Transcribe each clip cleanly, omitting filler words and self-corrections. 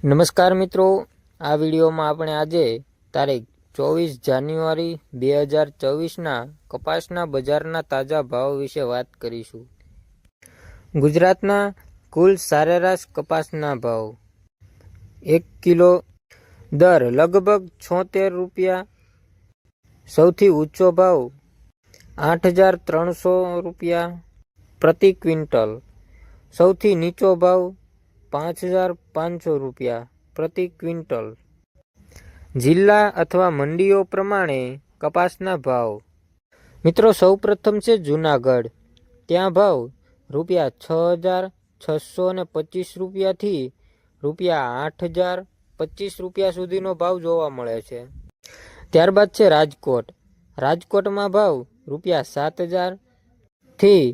નમસ્કાર મિત્રો, આ વિડીયોમાં આપણે આજે તારીખ 24 જાન્યુઆરી 2024ના કપાસના બજારના તાજા ભાવ વિશે વાત કરીશું। ગુજરાતના કુલ સરેરાશ કપાસના ભાવ 1 કિલો દર લગભગ 76 રૂપિયા। સૌથી ઊંચો ભાવ 8,300 રૂપિયા પ્રતિ ક્વિન્ટલ। સૌથી નીચો ભાવ 5,500 રૂપિયા પ્રતિ ક્વિન્ટલ। જિલ્લા અથવા મંડીઓ પ્રમાણે કપાસના ભાવ। મિત્રો, સૌપ્રથમ છે જૂનાગઢ। ત્યાં ભાવ ₹6,625 રૂપિયાથી ₹8,025 રૂપિયા સુધીનો ભાવ જોવા મળે છે। ત્યારબાદ છે રાજકોટ। રાજકોટમાં ભાવ ₹7,000 થી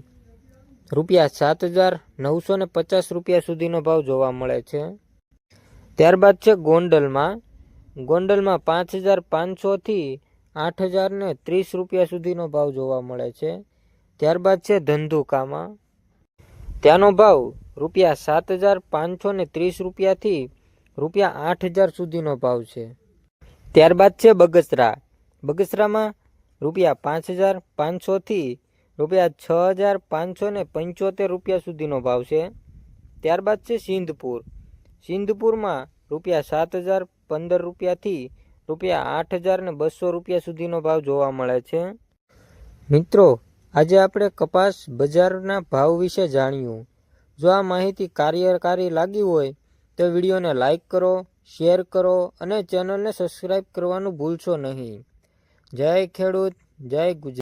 ₹7,950 રૂપિયા સુધીનો ભાવ જોવા મળે છે। ત્યારબાદ છે ગોંડલમાં। ગોંડલમાં 5,500 થી 8,030 રૂપિયા સુધીનો ભાવ જોવા મળે છે। ત્યારબાદ છે ધંધુકામાં। ત્યાંનો ભાવ ₹7,530 રૂપિયાથી ₹8,000 સુધીનો ભાવ છે। ત્યારબાદ છે બગસરા। બગસરામાં ₹5,500 થી ₹6,575 રૂપિયા સુધીનો ભાવ છે। ત્યારબાદ છે સિંધપુર। સિંધપુરમાં ₹7,015 રૂપિયાથી ₹8,200 રૂપિયા સુધીનો ભાવ જોવા મળે છે। મિત્રો, આજે આપણે કપાસ બજારના ભાવ વિશે જાણ્યું। જો આ માહિતી કાર્યકારી લાગી હોય તો વિડીયોને લાઈક કરો, શેર કરો અને ચેનલને સબસ્ક્રાઈબ કરવાનું ભૂલશો નહીં। જય ખેડૂત, જય ગુજરાત।